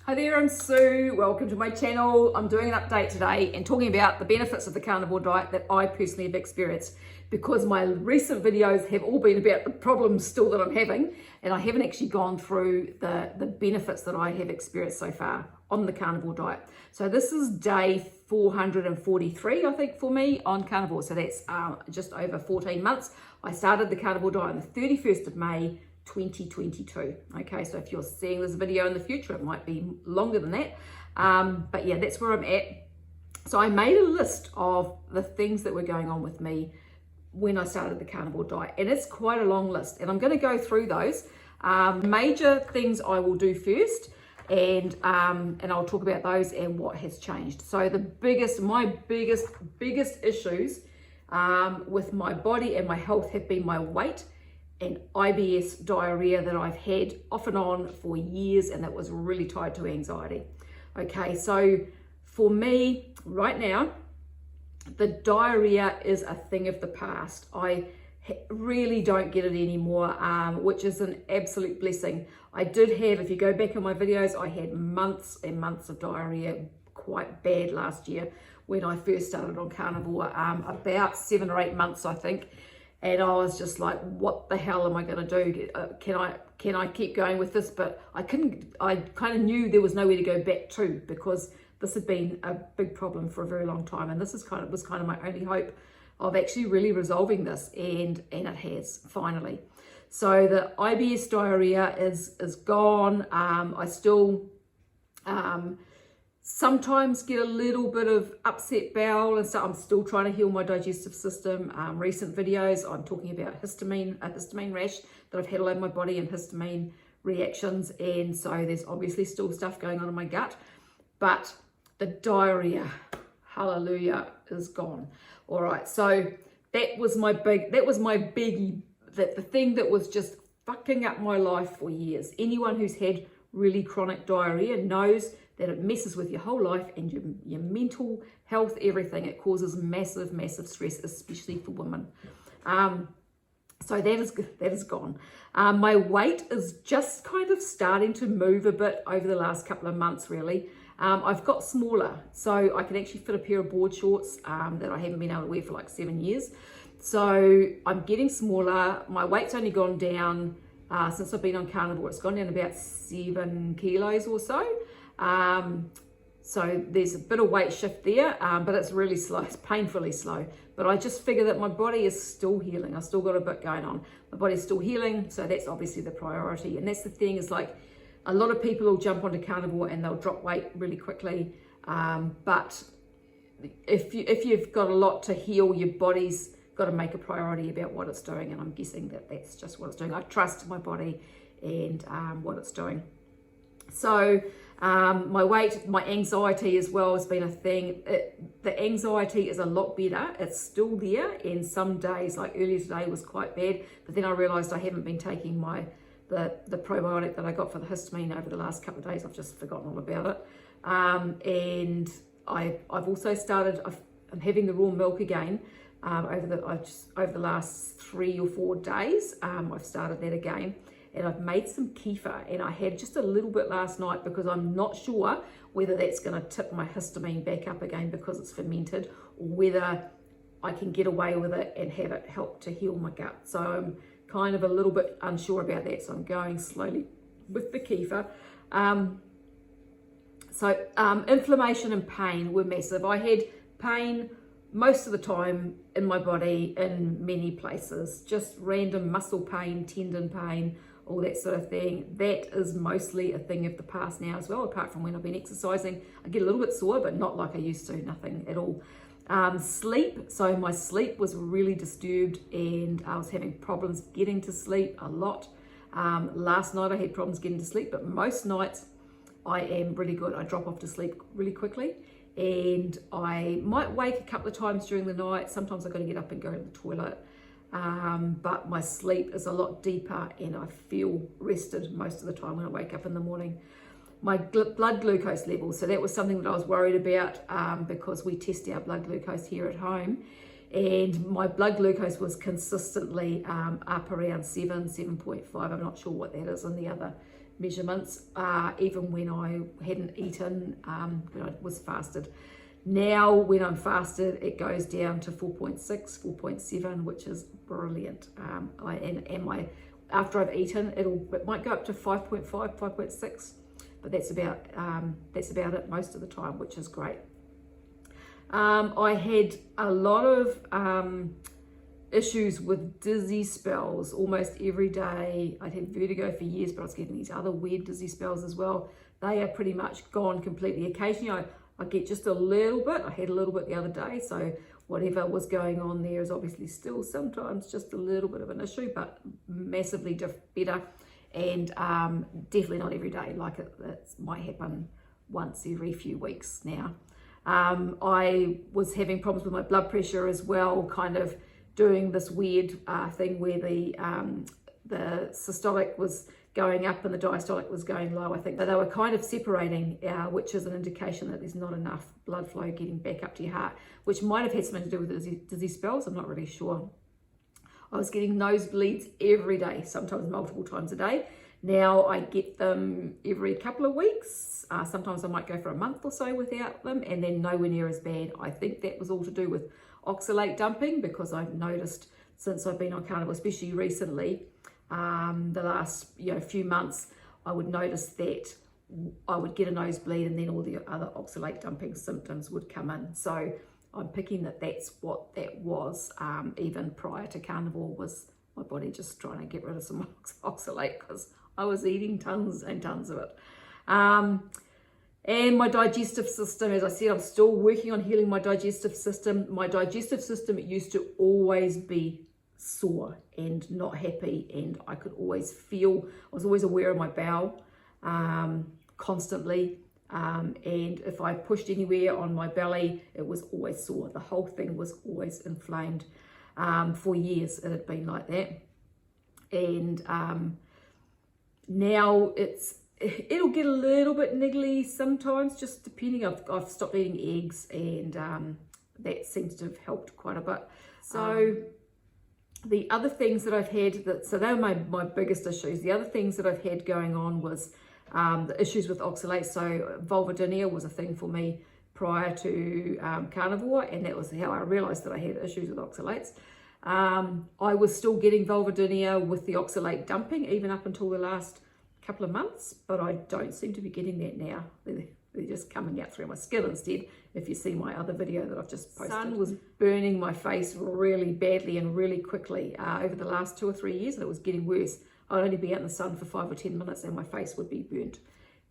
Hi there, I'm Sue. Welcome to my channel. I'm doing an update today and talking about the benefits of the carnivore diet that I personally have experienced, because my recent videos have all been about the problems still that I'm having, and I haven't actually gone through the benefits that I have experienced so far on the carnivore diet. So this is day 443, I think, for me on carnivore. So that's just over 14 months. I started the carnivore diet on the 31st of May 2022. Okay, so if you're seeing this video in the future, it might be longer than that, but yeah, that's where I'm at. So I made a list of the things that were going on with me when I started the carnivore diet, and it's quite a long list, and I'm going to go through those major things I will do first, and I'll talk about those and what has changed. So my biggest issues with my body and my health have been my weight and IBS diarrhea that I've had off and on for years, and that was really tied to anxiety. Okay, so for me right now, the diarrhea is a thing of the past. I really don't get it anymore, which is an absolute blessing. I did have, if you go back in my videos, I had months and months of diarrhea, quite bad last year when I first started on carnivore, about 7 or 8 months, I think. And I was just like, what the hell am I going to do? Can I keep going with this? But I couldn't. I kind of knew there was nowhere to go back to, because this had been a big problem for a very long time. And this was kind of my only hope of actually really resolving this. And it has, finally. So the IBS diarrhea is gone. I still sometimes get a little bit of upset bowel, and so I'm still trying to heal my digestive system. Recent videos, I'm talking about a histamine rash that I've had all over my body and histamine reactions, and so there's obviously still stuff going on in my gut, but the diarrhea, hallelujah, is gone. All right, so that was my biggie, the thing that was just fucking up my life for years. Anyone who's had really chronic diarrhea knows that it messes with your whole life and your mental health, everything. It causes massive stress, especially for women. So that is gone. My weight is just kind of starting to move a bit over the last couple of months, really. I've got smaller, so I can actually fit a pair of board shorts that I haven't been able to wear for like 7 years. So I'm getting smaller. My weight's only gone down since I've been on carnivore. It's gone down about 7 kilos or so. So there's a bit of weight shift there, but it's really slow. It's painfully slow. But I just figure that my body is still healing. I've still got a bit going on. My body's still healing, so that's obviously the priority. And that's the thing, is like a lot of people will jump onto carnivore and they'll drop weight really quickly. But if you've got a lot to heal, your body's got to make a priority about what it's doing. And I'm guessing that that's just what it's doing. I trust my body and what it's doing. So my weight, my anxiety as well has been a thing. The anxiety is a lot better. It's still there, and some days, like earlier today, was quite bad. But then I realised I haven't been taking the probiotic that I got for the histamine over the last couple of days. I've just forgotten all about it. And I've also started. I'm having the raw milk again over the last 3 or 4 days. I've started that again. And I've made some kefir, and I had just a little bit last night, because I'm not sure whether that's going to tip my histamine back up again because it's fermented, or whether I can get away with it and have it help to heal my gut. So I'm kind of a little bit unsure about that. So I'm going slowly with the kefir. Inflammation and pain were massive. I had pain most of the time in my body in many places, just random muscle pain, tendon pain, all that sort of thing. That is mostly a thing of the past now as well, apart from when I've been exercising. I get a little bit sore, but not like I used to, nothing at all. Sleep, so my sleep was really disturbed, and I was having problems getting to sleep a lot. Last night I had problems getting to sleep, but most nights I am really good. I drop off to sleep really quickly, and I might wake a couple of times during the night. Sometimes I've got to get up and go to the toilet. But my sleep is a lot deeper, and I feel rested most of the time when I wake up in the morning. My blood glucose levels, so that was something that I was worried about, because we test our blood glucose here at home, and my blood glucose was consistently up around 7.5. I'm not sure what that is in the other measurements, even when I hadn't eaten, when I was fasted. Now, when I'm fasted, it goes down to 4.6, 4.7, which is brilliant. After I've eaten, it might go up to 5.5, 5.6, but that's about it most of the time, which is great. I had a lot of issues with dizzy spells almost every day. I'd had vertigo for years, but I was getting these other weird dizzy spells as well. They are pretty much gone completely. Occasionally I get just a little bit. I had a little bit the other day, so whatever was going on there is obviously still sometimes just a little bit of an issue, but massively better, and definitely not every day. Like it might happen once every few weeks now. I was having problems with my blood pressure as well, kind of doing this weird thing where the systolic was going up and the diastolic was going low. I think that they were kind of separating, which is an indication that there's not enough blood flow getting back up to your heart, which might have had something to do with dizzy spells. I'm not really sure. I was getting nosebleeds every day, sometimes multiple times a day. Now I get them every couple of weeks. Sometimes I might go for a month or so without them, and then nowhere near as bad. I think that was all to do with oxalate dumping, because I've noticed since I've been on Carnivore, especially recently, the last few months, I would notice that I would get a nosebleed and then all the other oxalate dumping symptoms would come in. So I'm picking that that's what that was. Even prior to Carnivore, was my body just trying to get rid of some oxalate, because I was eating tons and tons of it. And my digestive system, as I said, I'm still working on healing my digestive system. My digestive system, it used to always be sore and not happy, and I could always feel, I was always aware of my bowel constantly, and if I pushed anywhere on my belly, it was always sore. The whole thing was always inflamed. For years it had been like that, and now it'll get a little bit niggly sometimes, just depending. I've stopped eating eggs, and that seems to have helped quite a bit. So the other things that I've had, so they were my biggest issues. The other things that I've had going on was the issues with oxalate. So vulvodynia was a thing for me prior to Carnivore, and that was how I realized that I had issues with oxalates. I was still getting vulvodynia with the oxalate dumping even up until the last couple of months, but I don't seem to be getting that now. They're just coming out through my skin instead, if you see my other video that I've just posted. The sun was burning my face really badly and really quickly over the last 2 or 3 years, and it was getting worse. I'd only be out in the sun for 5 or 10 minutes and my face would be burnt.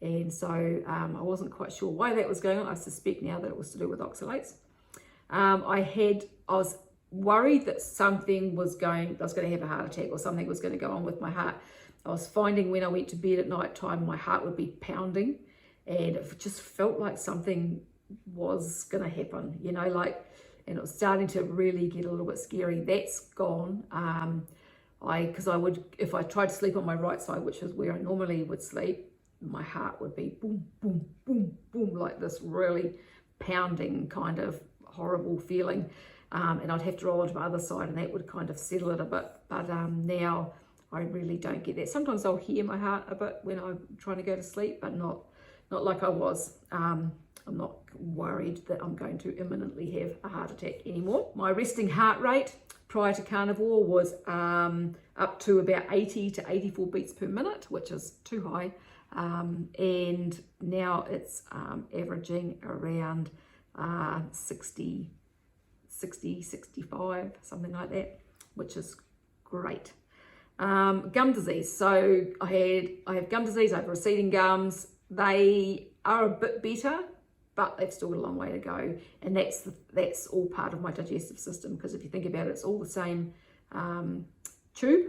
And so I wasn't quite sure why that was going on. I suspect now that it was to do with oxalates. I was worried that I was going to have a heart attack, or something was going to go on with my heart. I was finding when I went to bed at night time, my heart would be pounding, and it just felt like something was going to happen, and it was starting to really get a little bit scary. That's gone. Because I would, if I tried to sleep on my right side, which is where I normally would sleep, my heart would be boom, boom, boom, boom, like this really pounding kind of horrible feeling. And I'd have to roll onto my other side, and that would kind of settle it a bit. But now I really don't get that. Sometimes I'll hear my heart a bit when I'm trying to go to sleep, but not like I was. I'm not worried that I'm going to imminently have a heart attack anymore. My resting heart rate prior to Carnivore was up to about 80 to 84 beats per minute, which is too high. And now it's averaging around 60, 65, something like that, which is great. Gum disease. So I have gum disease. I have receding gums. They are a bit better, but they've still got a long way to go. And that's all part of my digestive system, because if you think about it, it's all the same tube.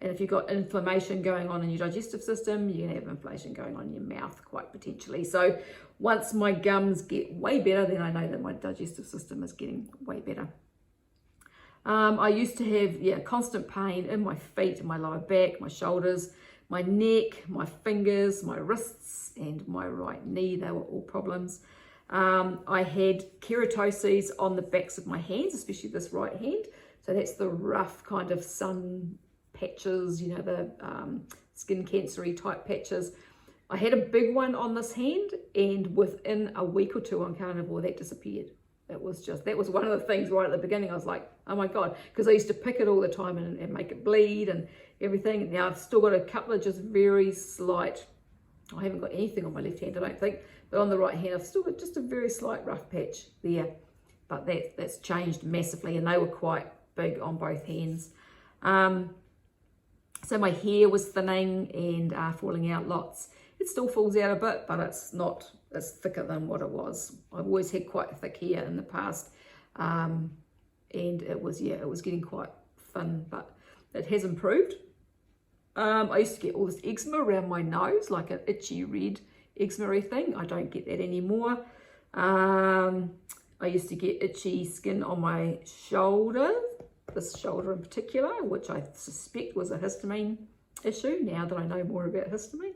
And if you've got inflammation going on in your digestive system, you can have inflammation going on in your mouth quite potentially. So once my gums get way better, then I know that my digestive system is getting way better. I used to have constant pain in my feet, my lower back, my shoulders, my neck, my fingers, my wrists, and my right knee. They were all problems. I had keratoses on the backs of my hands, especially this right hand. So that's the rough kind of sun patches, the skin cancery type patches. I had a big one on this hand, and within a week or two on Carnivore, that disappeared. That was one of the things right at the beginning. I was like, oh my God, because I used to pick it all the time and make it bleed and everything. Now I've still got a couple of just very slight, I haven't got anything on my left hand, I don't think, but on the right hand, I've still got just a very slight rough patch there. But that's changed massively, and they were quite big on both hands. So my hair was thinning and falling out lots. It still falls out a bit, but it's thicker than what it was. I've always had quite thick hair in the past, and it was getting quite thin, but it has improved. I used to get all this eczema around my nose, like an itchy red eczema thing. I don't get that anymore. I used to get itchy skin on my shoulder, this shoulder in particular, which I suspect was a histamine issue now that I know more about histamine.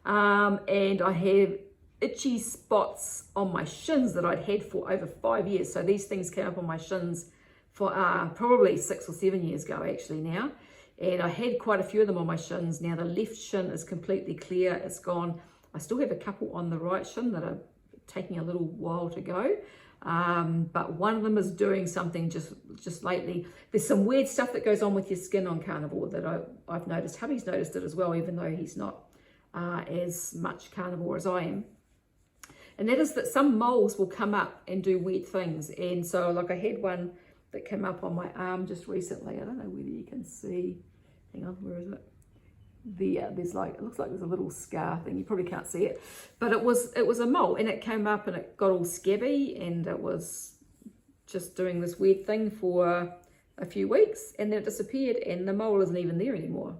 And I have itchy spots on my shins that I'd had for over 5 years. So these things came up on my shins for probably 6 or 7 years ago actually now. And I had quite a few of them on my shins. Now the left shin is completely clear, it's gone. I still have a couple on the right shin that are taking a little while to go. But one of them is doing something just lately. There's some weird stuff that goes on with your skin on Carnivore that I've noticed. Hubby's noticed it as well, even though he's not as much Carnivore as I am. And that is that some moles will come up and do weird things. And so like I had one that came up on my arm just recently. I don't know whether you can see. Hang on, where is it? There's like, it looks like there's a little scar thing. You probably can't see it, but it was a mole, and it came up and it got all scabby, and it was just doing this weird thing for a few weeks, and then it disappeared, and the mole isn't even there anymore,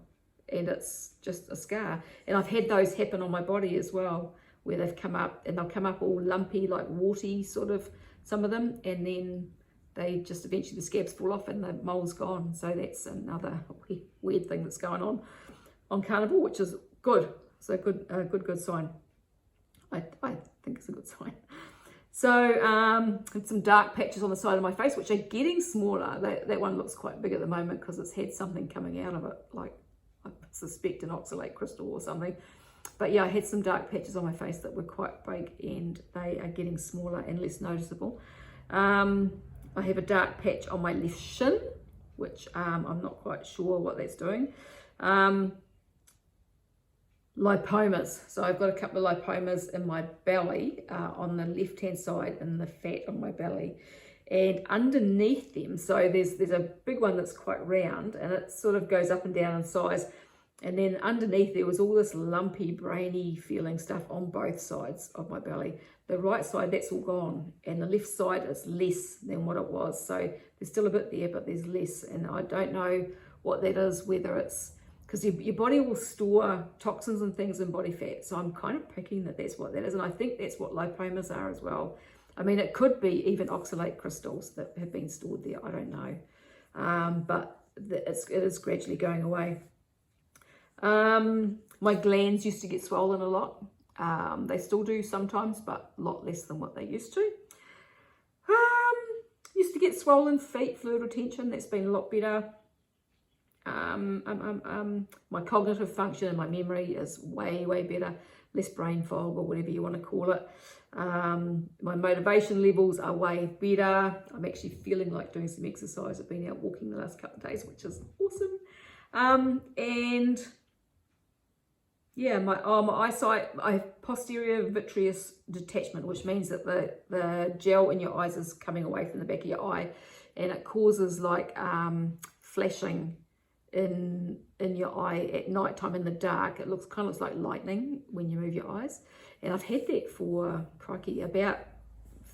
and it's just a scar. And I've had those happen on my body as well, where they've come up, and they'll come up all lumpy, like warty sort of, some of them, and then they just eventually the scabs fall off and the mole's gone. So that's another weird thing that's going on Carnivore, which is good. So good sign. I think it's a good sign. So had some dark patches on the side of my face, which are getting smaller. That one looks quite big at the moment because it's had something coming out of it, like I suspect an oxalate crystal or something. But yeah, I had some dark patches on my face that were quite big, and they are getting smaller and less noticeable. I have a dark patch on my left shin, which I'm not quite sure what that's doing. Lipomas. So I've got a couple of lipomas in my belly, on the left hand side, and the fat on my belly. And underneath them, so there's a big one that's quite round, and it sort of goes up and down in size. And then underneath there was all this lumpy, brainy feeling stuff on both sides of my belly. The right side, that's all gone, and the left side is less than what it was. So there's still a bit there, but there's less. And I don't know what that is, whether it's because your body will store toxins and things in body fat. So I'm kind of picking that that's what that is. And I think that's what lipomas are as well. I mean, it could be even oxalate crystals that have been stored there. I don't know. But it is gradually going away. My glands used to get swollen a lot. They still do sometimes, but a lot less than what they used to. Used to get swollen feet, fluid retention. That's been a lot better. My cognitive function and my memory is way better. Less brain fog, or whatever you want to call it. My motivation levels are way better. I'm actually feeling like doing some exercise. I've been out walking the last couple of days, which is awesome. And yeah, my eyesight, I have posterior vitreous detachment, which means that the gel in your eyes is coming away from the back of your eye, and it causes like flashing in your eye at night time in the dark. It looks like lightning when you move your eyes. And I've had that for, crikey, about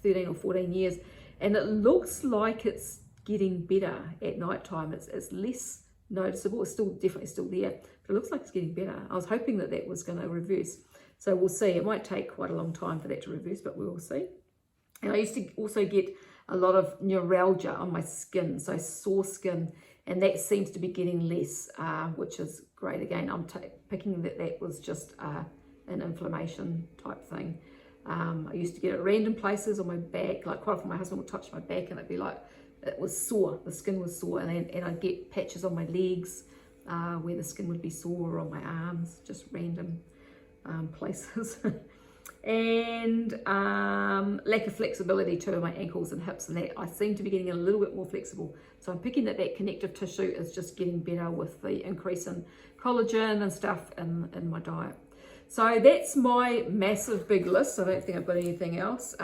13 or 14 years, and it looks like it's getting better at night time. It's less noticeable. It's definitely still there, but it looks like it's getting better. I was hoping that was going to reverse, so we'll see. It might take quite a long time for that to reverse, but we will see. And I used to also get a lot of neuralgia on my skin, so sore skin, and that seems to be getting less, which is great. Again, I'm picking that was just an inflammation type thing. I used to get it at random places on my back. Like quite often my husband would touch my back and it'd be like, it was sore, the skin was sore, and I'd get patches on my legs, where the skin would be sore, or on my arms, just random places. And lack of flexibility too in my ankles and hips, and that I seem to be getting a little bit more flexible. So I'm picking that connective tissue is just getting better with the increase in collagen and stuff in my diet. So that's my massive big list. I don't think I've got anything else.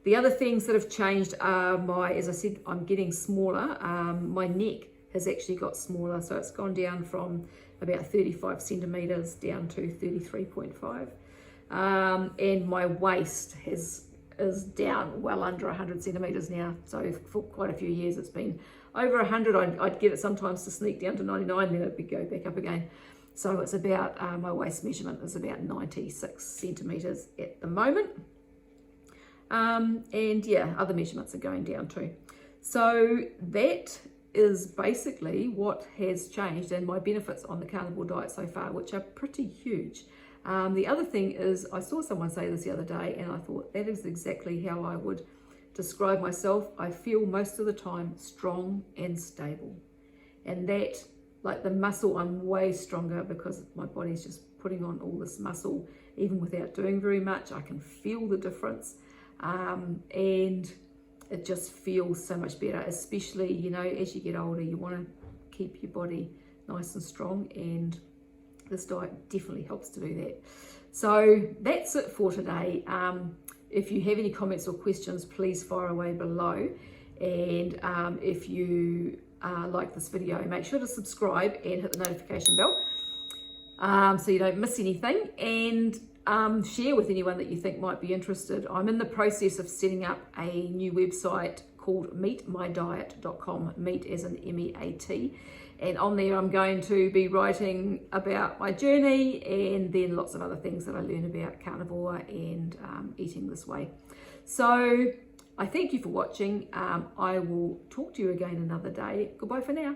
The other things that have changed are as I said, I'm getting smaller. My neck has actually got smaller, so it's gone down from about 35 centimeters down to 33.5. And my waist is down well under 100 centimeters now. So for quite a few years, it's been over 100. I'd get it sometimes to sneak down to 99, then it'd go back up again. So it's about, my waist measurement is about 96 centimeters at the moment. And yeah, other measurements are going down too. So that is basically what has changed, and my benefits on the carnivore diet so far, which are pretty huge. The other thing is, I saw someone say this the other day, and I thought that is exactly how I would describe myself. I feel most of the time strong and stable, and that, like the muscle, I'm way stronger because my body's just putting on all this muscle even without doing very much. I can feel the difference, and it just feels so much better, especially, you know, as you get older, you want to keep your body nice and strong, and this diet definitely helps to do that. So that's it for today. If you have any comments or questions, please fire away below. And if you like this video, make sure to subscribe and hit the notification bell so you don't miss anything. And share with anyone that you think might be interested. I'm in the process of setting up a new website called meetmydiet.com, meet as in MEAT. And on there, I'm going to be writing about my journey, and then lots of other things that I learn about carnivore and eating this way. So I thank you for watching. I will talk to you again another day. Goodbye for now.